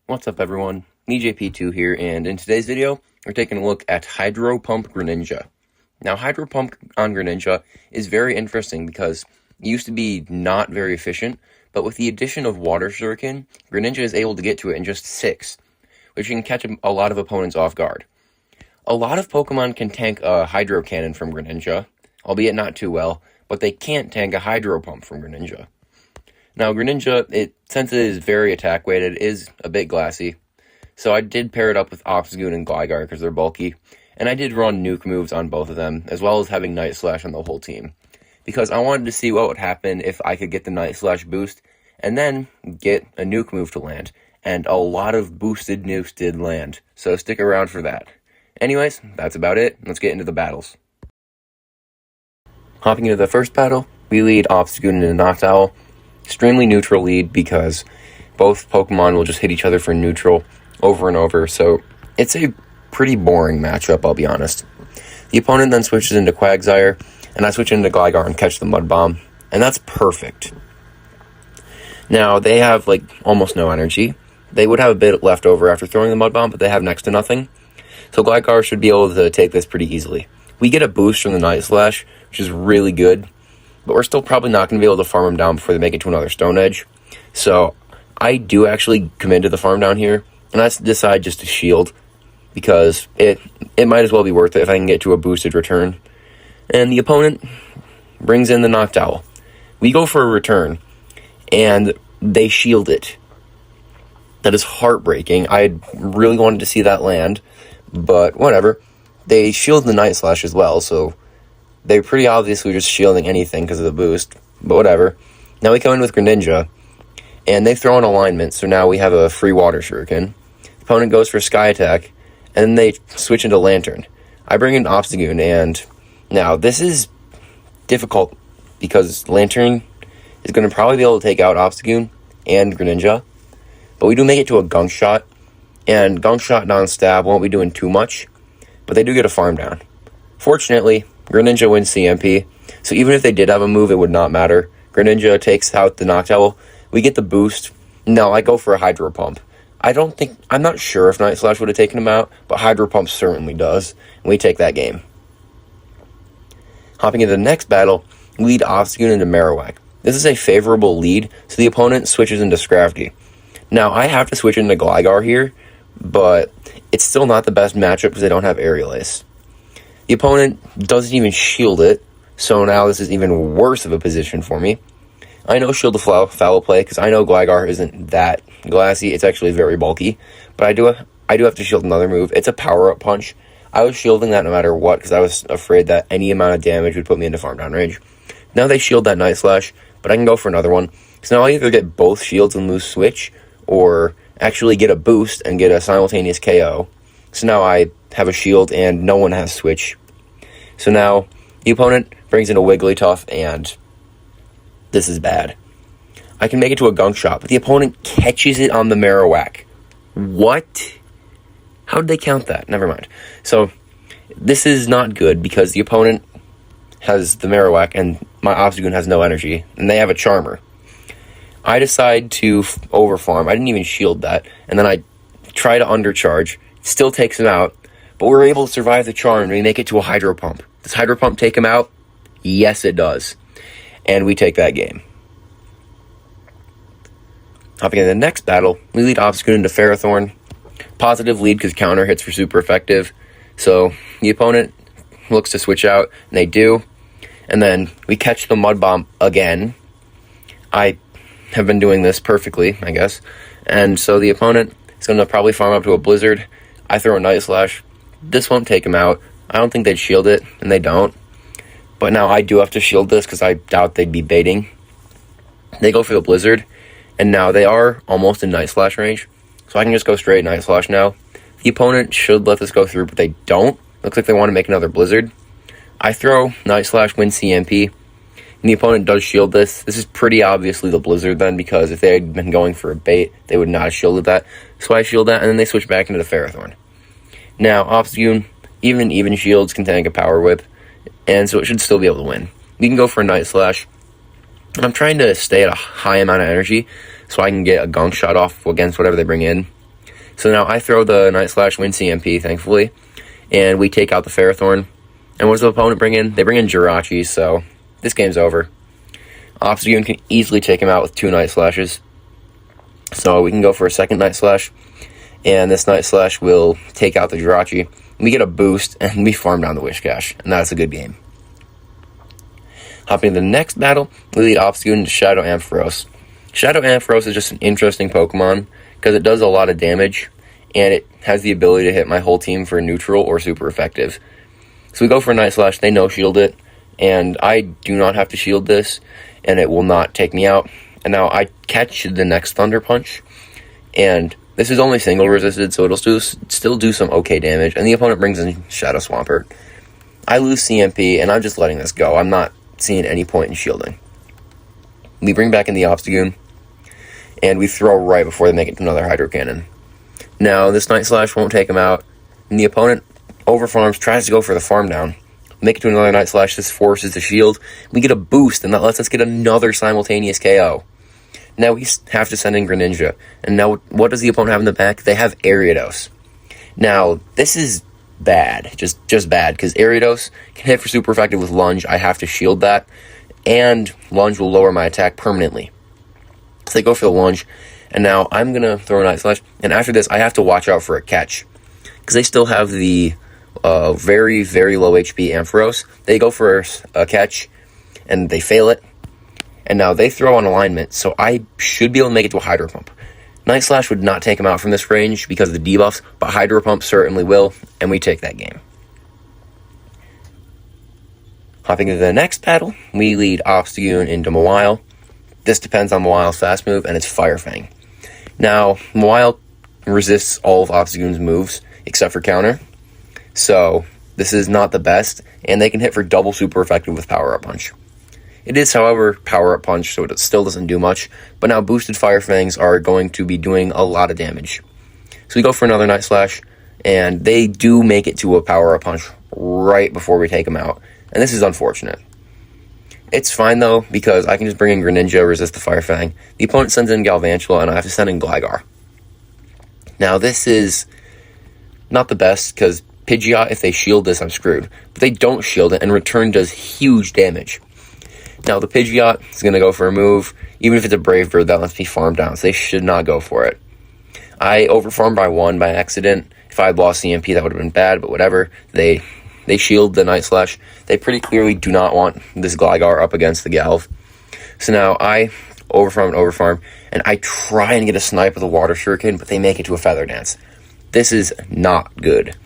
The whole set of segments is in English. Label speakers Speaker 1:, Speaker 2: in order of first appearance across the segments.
Speaker 1: What's up everyone, EJP2 here, and in today's video, we're taking a look at Hydro Pump Greninja. Now, Hydro Pump on Greninja is very interesting because it used to be not very efficient, but with the addition of Water Shuriken, Greninja is able to get to it in just 6, which can catch a lot of opponents off guard. A lot of Pokemon can tank a Hydro Cannon from Greninja, albeit not too well, but they can't tank a Hydro Pump from Greninja. Now, Greninja, since it is very attack-weighted, is a bit glassy. So I did pair it up with Obstagoon and Gligar because they're bulky. And I did run nuke moves on both of them, as well as having Night Slash on the whole team. Because I wanted to see what would happen if I could get the Night Slash boost, and then get a nuke move to land. And a lot of boosted nukes did land, so stick around for that. Anyways, that's about it. Let's get into the battles. Hopping into the first battle, we lead Obstagoon into Noctowl. Extremely neutral lead because both Pokemon will just hit each other for neutral over and over, so it's a pretty boring matchup, I'll be honest. The opponent then switches into Quagsire, and I switch into Gligar and catch the Mud Bomb, and that's perfect. Now, they have, almost no energy. They would have a bit left over after throwing the Mud Bomb, but they have next to nothing. So Gligar should be able to take this pretty easily. We get a boost from the Night Slash, which is really good, but we're still probably not going to be able to farm them down before they make it to another Stone Edge. So I do actually commit to the farm down here, and I decide just to shield, because it might as well be worth it if I can get to a boosted return. And the opponent brings in the Noctowl. We go for a return, and they shield it. That is heartbreaking. I really wanted to see that land, but whatever. They shield the Night Slash as well, so they're pretty obviously just shielding anything because of the boost, but whatever. Now we come in with Greninja, and they throw an alignment, so now we have a free Water Shuriken. The opponent goes for Sky Attack, and then they switch into Lantern. I bring in Obstagoon, and now this is difficult because Lantern is going to probably be able to take out Obstagoon and Greninja, but we do make it to a Gunk Shot, and Gunk Shot non-stab won't be doing too much, but they do get a farm down. Fortunately, Greninja wins CMP, so even if they did have a move, it would not matter. Greninja takes out the Noctowl. We get the boost. No, I go for a Hydro Pump. I'm not sure if Night Slash would have taken him out, but Hydro Pump certainly does, and we take that game. Hopping into the next battle, we lead Obstagoon into Marowak. This is a favorable lead, so the opponent switches into Scrafty. Now, I have to switch into Gligar here, but it's still not the best matchup because they don't have Aerial Ace. The opponent doesn't even shield it, so now this is even worse of a position for me. I know shield the foul play, because I know Gligar isn't that glassy. It's actually very bulky, but I do have to shield another move. It's a power-up punch. I was shielding that no matter what, because I was afraid that any amount of damage would put me into farm down range. Now they shield that Night Slash, but I can go for another one, because now I either get both shields and lose switch, or actually get a boost and get a simultaneous KO. So now I have a shield and no one has switch. So now the opponent brings in a Wigglytuff, and this is bad. I can make it to a Gunk Shot, but the opponent catches it on the Marowak. What? How did they count that? Never mind. So this is not good because the opponent has the Marowak and my Obstagoon has no energy, and they have a Charmer. I decide to overfarm. I didn't even shield that, and then I try to undercharge. Still takes him out, but we're able to survive the charm and we make it to a Hydro Pump. Does Hydro Pump take him out? Yes, it does. And we take that game. Hopping into the next battle, we lead Obstagoon into Ferrothorn. Positive lead because counter hits were super effective. So the opponent looks to switch out, and they do. And then we catch the Mud Bomb again. I have been doing this perfectly, I guess. And so the opponent is going to probably farm up to a Blizzard. I throw a Night Slash. This won't take him out. I don't think they'd shield it, and they don't. But now I do have to shield this because I doubt they'd be baiting. They go for the Blizzard, and now they are almost in Night Slash range. So I can just go straight Night Slash now. The opponent should let this go through, but they don't. Looks like they want to make another Blizzard. I throw Night Slash, win CMP, and the opponent does shield this. This is pretty obviously the Blizzard then, because if they had been going for a bait, they would not have shielded that. So I shield that, and then they switch back into the Ferrothorn. Now, Obstagoon, even shields can tank a Power Whip, and so it should still be able to win. We can go for a Night Slash. And I'm trying to stay at a high amount of energy so I can get a Gunk Shot off against whatever they bring in. So now I throw the Night Slash, win CMP, thankfully, and we take out the Ferrothorn. And what does the opponent bring in? They bring in Jirachi, so this game's over. Obstagoon can easily take him out with 2 Night Slashes. So we can go for a second Night Slash, and this Night Slash will take out the Jirachi. We get a boost, and we farm down the Whiscash, and that's a good game. Hopping to the next battle, we lead Obstagoon into Shadow Ampharos. Shadow Ampharos is just an interesting Pokemon, because it does a lot of damage, and it has the ability to hit my whole team for neutral or super effective. So we go for a Night Slash, they no-shield it, and I do not have to shield this, and it will not take me out. And now I catch the next Thunder Punch, and this is only single resisted, so it'll still do some okay damage, and the opponent brings in Shadow Swampert. I lose CMP, and I'm just letting this go. I'm not seeing any point in shielding. We bring back in the Obstagoon, and we throw right before they make it to another Hydro Cannon. Now, this Night Slash won't take him out, and the opponent overfarms, tries to go for the farm down. Make it to another Night Slash, this forces the shield. We get a boost, and that lets us get another simultaneous KO. Now we have to send in Greninja. And now what does the opponent have in the back? They have Ariados. Now, this is bad. Just bad, because Ariados can hit for super effective with Lunge. I have to shield that. And Lunge will lower my attack permanently. So they go for the Lunge. And now I'm going to throw a Night Slash. And after this, I have to watch out for a catch. Because they still have the very, very low HP Ampharos. They go for a catch, and they fail it. And now they throw on alignment, so I should be able to make it to a Hydro Pump. Night Slash would not take him out from this range because of the debuffs, but Hydro Pump certainly will, and we take that game. Hopping into the next battle, we lead Obstagoon into Mawile. This depends on Mawile's fast move, and it's Fire Fang. Now, Mawile resists all of Obstagoon's moves, except for counter. So, this is not the best, and they can hit for double super effective with Power Up Punch. It is, however, Power Up Punch, so it still doesn't do much, but now boosted Fire Fangs are going to be doing a lot of damage. So we go for another Night Slash, and they do make it to a Power Up Punch right before we take them out, and this is unfortunate. It's fine, though, because I can just bring in Greninja, resist the Fire Fang. The opponent sends in Galvantula, and I have to send in Gligar. Now, this is not the best, because Pidgeot, if they shield this, I'm screwed. But they don't shield it, and Return does huge damage. Now, the Pidgeot is going to go for a move. Even if it's a Brave Bird, that lets me farm down, so they should not go for it. I overfarmed by 1 by accident. If I had lost CMP, that would have been bad, but whatever. They shield the Night Slash. They pretty clearly do not want this Gligar up against the Galv. So now I overfarm, and I try and get a snipe with a Water Shuriken, but they make it to a Feather Dance. This is not good.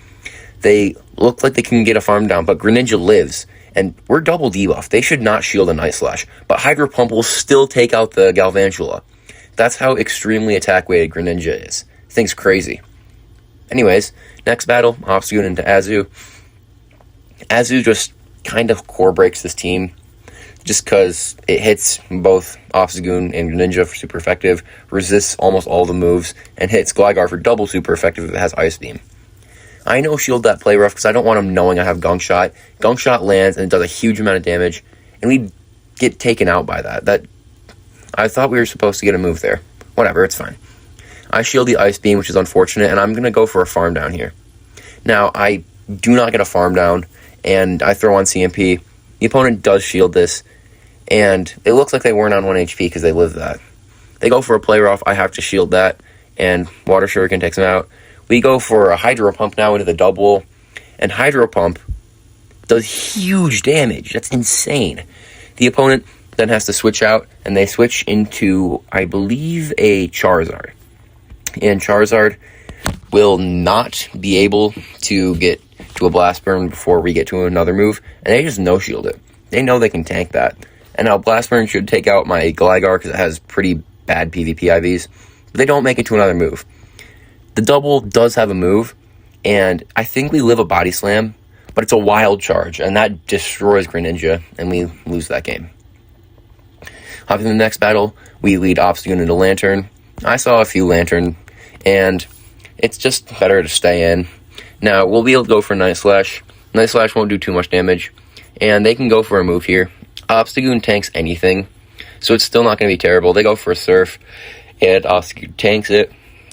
Speaker 1: They look like they can get a farm down, but Greninja lives. And we're double debuff. They should not shield a Night Slash. But Hydro Pump will still take out the Galvantula. That's how extremely attack-weighted Greninja is. Thing's crazy. Anyways, next battle, Obstagoon into Azu. Azu just kind of core breaks this team. Just because it hits both Obstagoon and Greninja for super effective, resists almost all the moves, and hits Gligar for double super effective if it has Ice Beam. I no-shield that play rough because I don't want him knowing I have Gunk Shot. Gunk Shot lands and it does a huge amount of damage, and we get taken out by that. I thought we were supposed to get a move there. Whatever, it's fine. I shield the Ice Beam, which is unfortunate, and I'm going to go for a farm down here. Now, I do not get a farm down, and I throw on CMP. The opponent does shield this, and it looks like they weren't on 1 HP because they lived that. They go for a play rough, I have to shield that, and Water Shuriken takes them out. We go for a Hydro Pump now into the double, and Hydro Pump does huge damage. That's insane. The opponent then has to switch out, and they switch into, I believe, a Charizard. And Charizard will not be able to get to a Blast Burn before we get to another move, and they just no-shield it. They know they can tank that. And now Blast Burn should take out my Gligar because it has pretty bad PvP IVs, but they don't make it to another move. The double does have a move, and I think we live a Body Slam, but it's a Wild Charge, and that destroys Greninja, and we lose that game. Hopping to the next battle, we lead Obstagoon into Lantern. I saw a few Lantern, and it's just better to stay in. Now, we'll be able to go for Night Slash. Night Slash won't do too much damage, and they can go for a move here. Obstagoon tanks anything, so it's still not going to be terrible. They go for a Surf, and Obstagoon tanks it.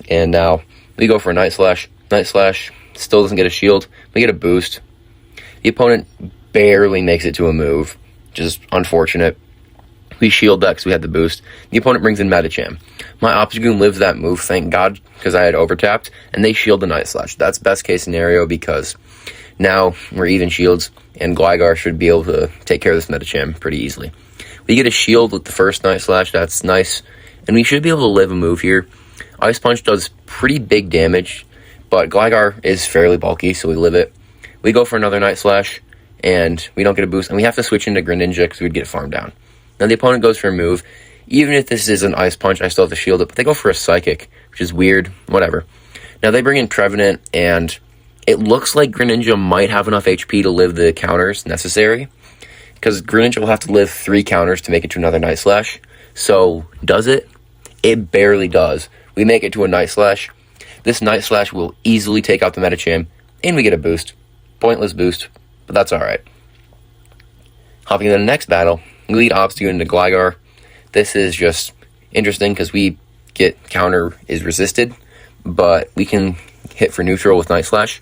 Speaker 1: And now we go for a Night Slash. Night Slash still doesn't get a shield. We get a boost. The opponent barely makes it to a move, which is unfortunate. We shield that because we had the boost. The opponent brings in Medicham. My Obstagoon lives that move, thank God, because I had overtapped, and they shield the Night Slash. That's best case scenario because now we're even shields, and Gligar should be able to take care of this Medicham pretty easily. We get a shield with the first Night Slash, that's nice, and we should be able to live a move here. Ice Punch does pretty big damage, but Gligar is fairly bulky, so we live it. We go for another Night Slash, and we don't get a boost, and we have to switch into Greninja because we'd get farmed down. Now the opponent goes for a move. Even if this is an Ice Punch, I still have to shield it, but they go for a Psychic, which is weird, whatever. Now they bring in Trevenant, and it looks like Greninja might have enough HP to live the counters necessary, because Greninja will have to live 3 counters to make it to another Night Slash. So, does it? It barely does. We make it to a Night Slash. This Night Slash will easily take out the Medicham, and we get a boost. Pointless boost, but that's alright. Hopping into the next battle, we lead Obstagoon into Gligar. This is just interesting because we get counter is resisted, but we can hit for neutral with Night Slash.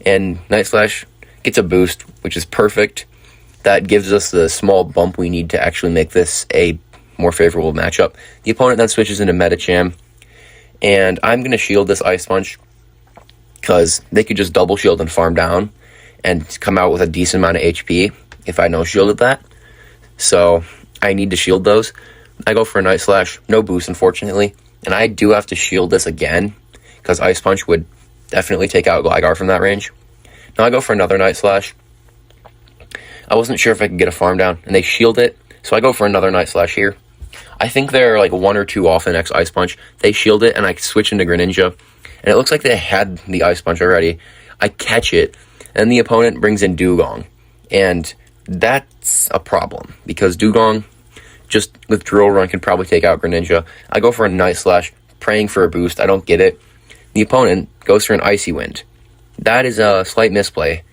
Speaker 1: And Night Slash gets a boost, which is perfect. That gives us the small bump we need to actually make this a more favorable matchup. The opponent then switches into Medicham, and I'm going to shield this Ice Punch because they could just double shield and farm down and come out with a decent amount of HP if I no shielded that. So I need to shield those. I go for a Night Slash, no boost unfortunately, and I do have to shield this again because Ice Punch would definitely take out Gligar from that range. Now I go for another Night Slash. I wasn't sure if I could get a farm down, and they shield it, so I go for another Night Slash here. I think they're like 1 or 2 off the next Ice Punch. They shield it, and I switch into Greninja, and it looks like they had the Ice Punch already. I catch it, and the opponent brings in Dugong, and that's a problem, because Dugong, just with Drill Run, can probably take out Greninja. I go for a Night Slash, praying for a boost. I don't get it. The opponent goes for an Icy Wind. That is a slight misplay,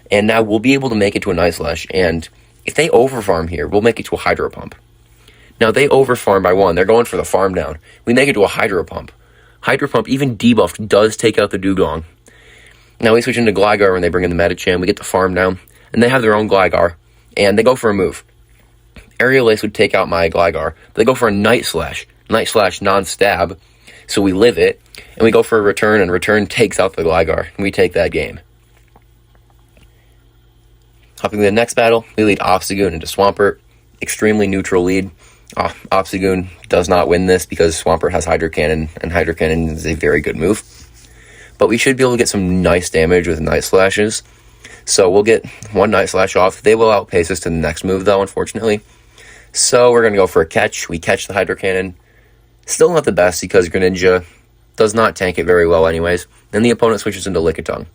Speaker 1: and now we'll be able to make it to a Night Slash, and if they overfarm here, we'll make it to a Hydro Pump. Now, they overfarm by 1. They're going for the farm down. We make it to a Hydro Pump. Hydro Pump, even debuffed, does take out the Dugong. Now, we switch into Gligar when they bring in the Medicham. We get the farm down, and they have their own Gligar, and they go for a move. Aerial Ace would take out my Gligar, but they go for a Night Slash. Night Slash non-stab, so we live it, and we go for a return, and return takes out the Gligar, and we take that game. Hopping to the next battle, we lead Obstagoon into Swampert. Extremely neutral lead. Obstagoon does not win this because Swampert has Hydro Cannon, and Hydro Cannon is a very good move. But we should be able to get some nice damage with Night Slashes. So we'll get 1 Night Slash off. They will outpace us to the next move, though, unfortunately. So we're going to go for a catch. We catch the Hydro Cannon. Still not the best because Greninja does not tank it very well anyways. Then the opponent switches into Lickitung.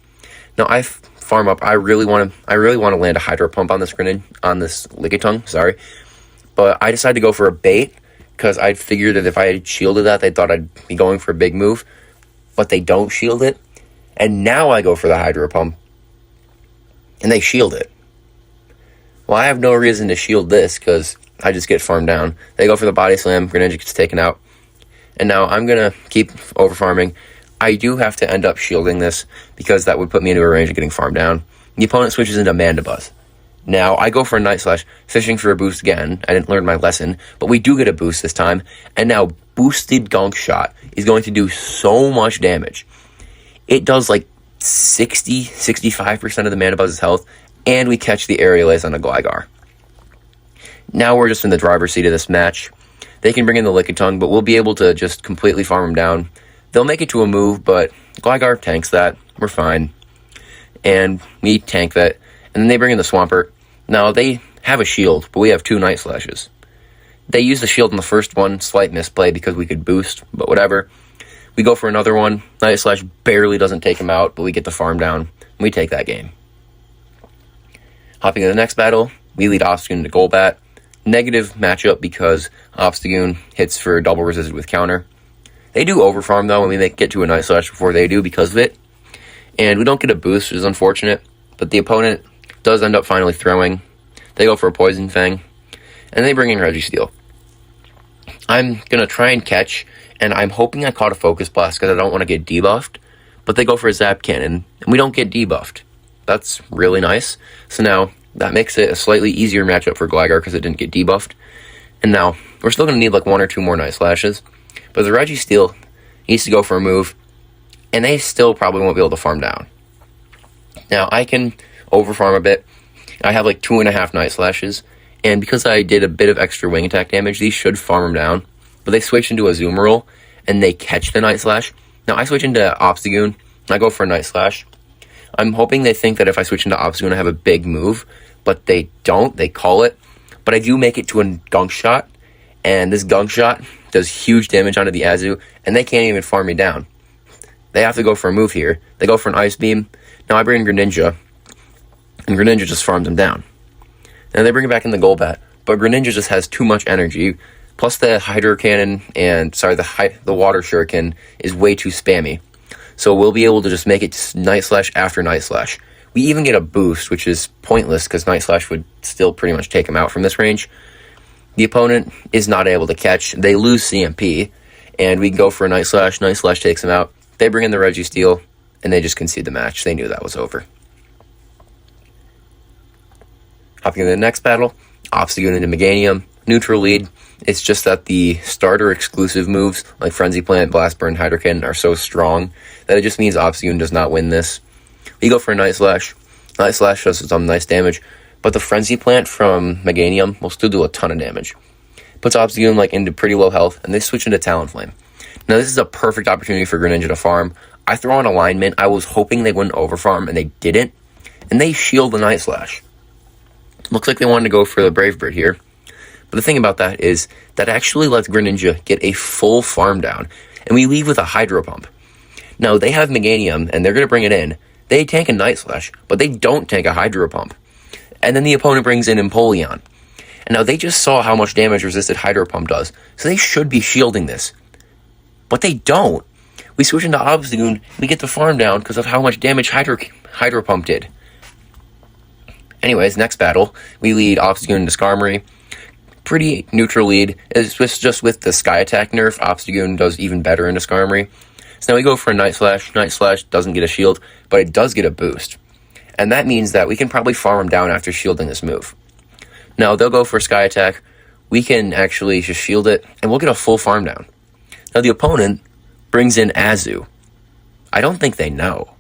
Speaker 1: Now I farm up. I really want to land a Hydro Pump on this Lickitung, sorry. But I decided to go for a bait because I figured that if I had shielded that, they thought I'd be going for a big move. But they don't shield it. And now I go for the Hydro Pump. And they shield it. Well, I have no reason to shield this because I just get farmed down. They go for the Body Slam. Greninja gets taken out. And now I'm going to keep overfarming. I do have to end up shielding this because that would put me into a range of getting farmed down. The opponent switches into Mandibuzz. Now, I go for a Night Slash, fishing for a boost again. I didn't learn my lesson, but we do get a boost this time. And now, boosted Gunk Shot is going to do so much damage. It does like 65% of the Mandibuzz's health, and we catch the Aerial Ace on a Gligar. Now we're just in the driver's seat of this match. They can bring in the Lickitung, but we'll be able to just completely farm them down. They'll make it to a move, but Gligar tanks that. We're fine. And we tank that. And then they bring in the Swampert. Now, they have a shield, but we have 2 Night Slashes. They use the shield in the first one. Slight misplay because we could boost, but whatever. We go for another one. Night Slash barely doesn't take him out, but we get the farm down. We take that game. Hopping to the next battle, we lead Obstagoon into Golbat. Negative matchup because Obstagoon hits for double resisted with counter. They do overfarm though, and we get to a Night Slash before they do because of it. And we don't get a boost, which is unfortunate. But the opponent does end up finally throwing. They go for a Poison Fang. And they bring in Registeel. I'm going to try and catch, And I'm hoping I caught a Focus Blast because I don't want to get debuffed. But they go for a Zap Cannon, and we don't get debuffed. That's really nice. So now, that makes it a slightly easier matchup for Gligar because it didn't get debuffed. And now, we're still going to need like 1 or 2 more Night Slashes. But the Registeel needs to go for a move, and they still probably won't be able to farm down. Now, I can overfarm a bit. I have like 2.5 Night Slashes, and because I did a bit of extra wing attack damage, these should farm them down. But they switch into a Zoomerl, and they catch the Night Slash. Now, I switch into Obstagoon, and I go for a Night Slash. I'm hoping they think that if I switch into Obstagoon, I have a big move, but they don't. They call it. But I do make it to a Gunk Shot, and this Gunk Shot does huge damage onto the Azu, and they can't even farm me down. They have to go for a move here. They go for an Ice Beam. Now I bring in Greninja, and Greninja just farms them down. Now they bring it back in the Golbat, but Greninja just has too much energy. Plus the Hydro Cannon and, the Water Shuriken is way too spammy. So we'll be able to just make it Night Slash after Night Slash. We even get a boost, which is pointless because Night Slash would still pretty much take him out from this range. The opponent is not able to catch. They lose CMP, and we can go for a Night Slash. Night Slash takes him out. They bring in the Registeel, and they just concede the match. They knew that was over. Hopping into the next battle, Obstagoon into Meganium. Neutral lead. It's just that the starter exclusive moves like Frenzy Plant, Blast Burn, Hydro Cannon are so strong that it just means Obstagoon does not win this. We go for a Night Slash. Night Slash does some nice damage, but the Frenzy Plant from Meganium will still do a ton of damage. Puts Obstagoon like into pretty low health, and they switch into Talonflame. Now this is a perfect opportunity for Greninja to farm. I throw on Alignment. I was hoping they wouldn't overfarm, and they didn't. And they shield the Night Slash. Looks like they wanted to go for the Brave Bird here. But the thing about that is that actually lets Greninja get a full farm down, and we leave with a Hydro Pump. Now they have Meganium, and they're going to bring it in. They tank a Night Slash, but they don't tank a Hydro Pump. And then the opponent brings in Empoleon. And now they just saw how much damage resisted Hydro Pump does, so they should be shielding this. But they don't. We switch into Obstagoon, we get the farm down because of how much damage Hydro Pump did. Anyways, next battle, we lead Obstagoon into Skarmory. Pretty neutral lead. It's just with the Sky Attack nerf, Obstagoon does even better into Skarmory. So now we go for a Night Slash. Night Slash doesn't get a shield, but it does get a boost. And that means that we can probably farm him down after shielding this move. Now, they'll go for a Sky Attack. We can actually just shield it, and we'll get a full farm down. Now, the opponent brings in Azu. I don't think they know.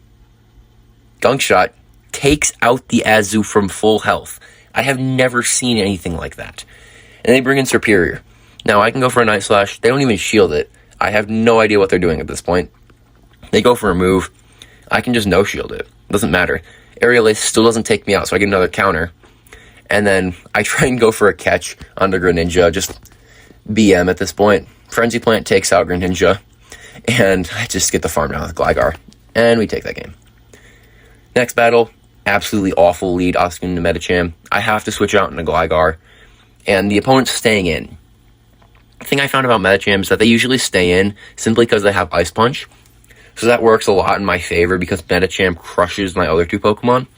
Speaker 1: Gunk Shot takes out the Azu from full health. I have never seen anything like that. And they bring in Superior. Now, I can go for a Night Slash. They don't even shield it. I have no idea what they're doing at this point. They go for a move. I can just no-shield it. Doesn't matter. Aerial Ace still doesn't take me out, so I get another counter. And then I try and go for a catch onto Greninja. Just BM at this point. Frenzy Plant takes out Greninja. And I just get the farm down with Gligar. And we take that game. Next battle. Absolutely awful lead. Obstagoon to Medicham. I have to switch out into Gligar. And the opponent's staying in. The thing I found about Medicham is that they usually stay in simply because they have Ice Punch. So that works a lot in my favor because Medicham crushes my other 2 Pokemon.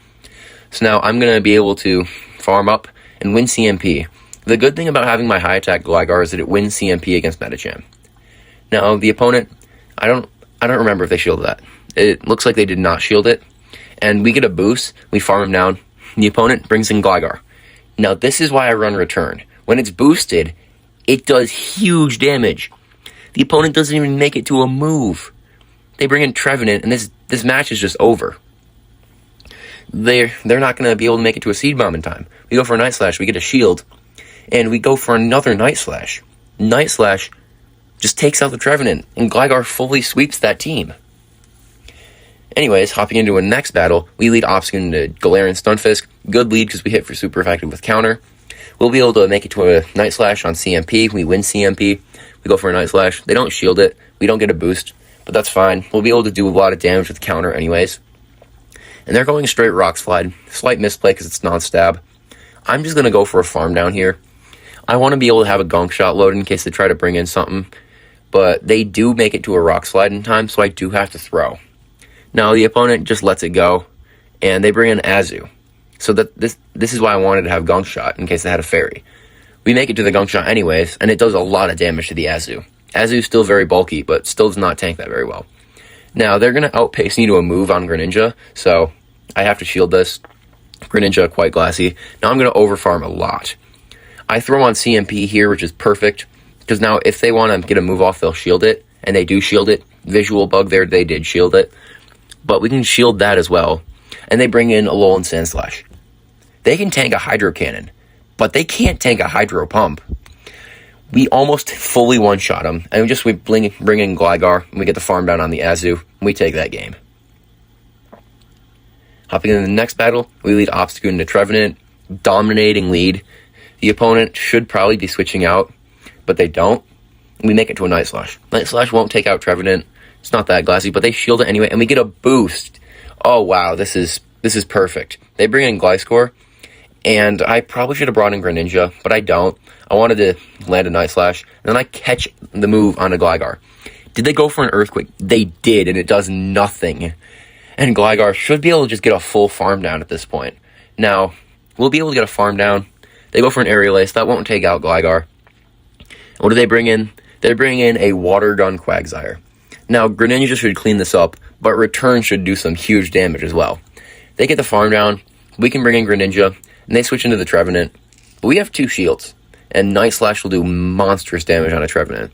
Speaker 1: So now I'm going to be able to farm up and win CMP. The good thing about having my high attack Gligar is that it wins CMP against Medicham. Now the opponent, I don't remember if they shielded that. It looks like they did not shield it. And we get a boost, we farm him down. The opponent brings in Gligar. Now this is why I run Return. When it's boosted, it does huge damage. The opponent doesn't even make it to a move. They bring in Trevenant, and this match is just over. They're not going to be able to make it to a Seed Bomb in time. We go for a Night Slash, we get a shield, and we go for another Night Slash. Night Slash just takes out the Trevenant, and Gligar fully sweeps that team. Anyways, hopping into a next battle, we lead Obstagoon to Galarian Stunfisk. Good lead because we hit for super effective with counter. We'll be able to make it to a Night Slash on CMP. We win CMP. We go for a Night Slash. They don't shield it. We don't get a boost, but that's fine. We'll be able to do a lot of damage with counter anyways. And they're going straight Rock Slide. Slight misplay because it's non-stab. I'm just going to go for a farm down here. I want to be able to have a Gunk Shot loaded in case they try to bring in something. But they do make it to a Rock Slide in time, so I do have to throw. Now, the opponent just lets it go, and they bring in Azu. So that this is why I wanted to have Gunk Shot, in case they had a Fairy. We make it to the Gunk Shot anyways, and it does a lot of damage to the Azu. Azu's still very bulky, but still does not tank that very well. Now, they're going to outpace me to a move on Greninja, so I have to shield this. Greninja, quite glassy. Now I'm going to overfarm a lot. I throw on CMP here, which is perfect, because now if they want to get a move off, they'll shield it, and they do shield it. Visual bug there, they did shield it. But we can shield that as well. And they bring in Alolan Sandslash. They can tank a Hydro Cannon, but they can't tank a Hydro Pump. We almost fully one-shot them, and we bring in Gligar, and we get the farm down on the Azu, and we take that game. Hopping into the next battle, we lead Obstagoon into Trevenant, dominating lead. The opponent should probably be switching out, but they don't. We make it to a Night Slash. Night Slash won't take out Trevenant. It's not that glassy, but they shield it anyway, and we get a boost. Oh, wow, this is perfect. They bring in Gliscor, and I probably should have brought in Greninja, but I don't. I wanted to land a Night Slash, and then I catch the move on a Gligar. Did they go for an Earthquake? They did, and it does nothing. And Gligar should be able to just get a full farm down at this point. Now, we'll be able to get a farm down. They go for an Aerial Ace. That won't take out Gligar. What do they bring in? They bring in a Water Gun Quagsire. Now, Greninja should clean this up, but Return should do some huge damage as well. They get the farm down. We can bring in Greninja, and they switch into the Trevenant. But we have 2 shields, and Night Slash will do monstrous damage on a Trevenant.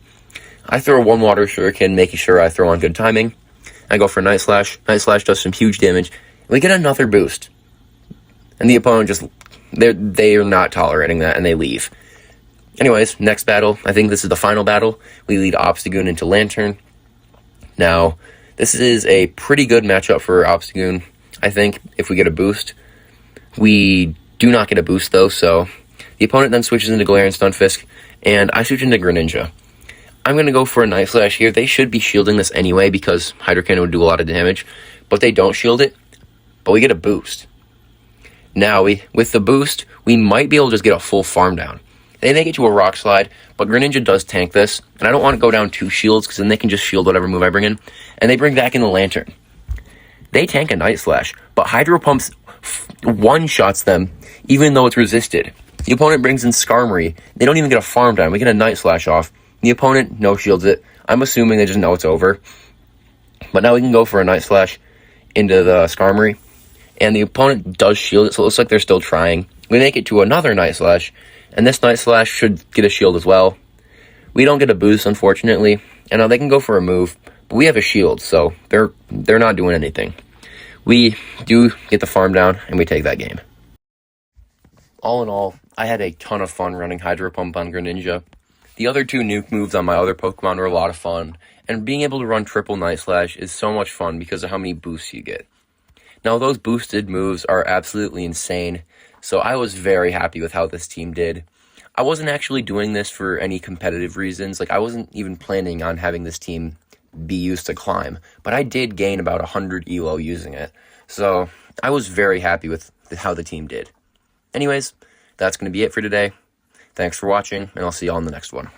Speaker 1: I throw 1 Water Shuriken, making sure I throw on good timing. I go for Night Slash. Night Slash does some huge damage. We get another boost. And the opponent just, they are not tolerating that, and they leave. Anyways, next battle. I think this is the final battle. We lead Obstagoon into Lantern. Now, this is a pretty good matchup for Obstagoon, I think, if we get a boost. We do not get a boost, though, so the opponent then switches into Galarian Stunfisk, and I switch into Greninja. I'm going to go for a Night Slash here. They should be shielding this anyway because Hydro Cannon would do a lot of damage, but they don't shield it, but we get a boost. Now, with the boost, we might be able to just get a full farm down. They make it to a Rock Slide, but Greninja does tank this, and I don't want to go down 2 shields because then they can just shield whatever move I bring in, and they bring back in the Lantern. They tank a Night Slash, but Hydro Pumps one-shots them even though it's resisted. The opponent brings in Skarmory. They don't even get a farm down. We get a Night Slash off. The opponent no-shields it. I'm assuming they just know it's over. But now we can go for a Night Slash into the Skarmory. And the opponent does shield it, so it looks like they're still trying. We make it to another Night Slash. And this Night Slash should get a shield as well. We don't get a boost, unfortunately. And now they can go for a move. But we have a shield, so they're not doing anything. We do get the farm down, and we take that game. All in all, I had a ton of fun running Hydro Pump on Greninja. The other 2 nuke moves on my other Pokemon were a lot of fun, and being able to run triple Night Slash is so much fun because of how many boosts you get. Now, those boosted moves are absolutely insane, so I was very happy with how this team did. I wasn't actually doing this for any competitive reasons, I wasn't even planning on having this team be used to Climb, but I did gain about 100 ELO using it, so I was very happy with how the team did. Anyways, that's going to be it for today. Thanks for watching, and I'll see you all in the next one.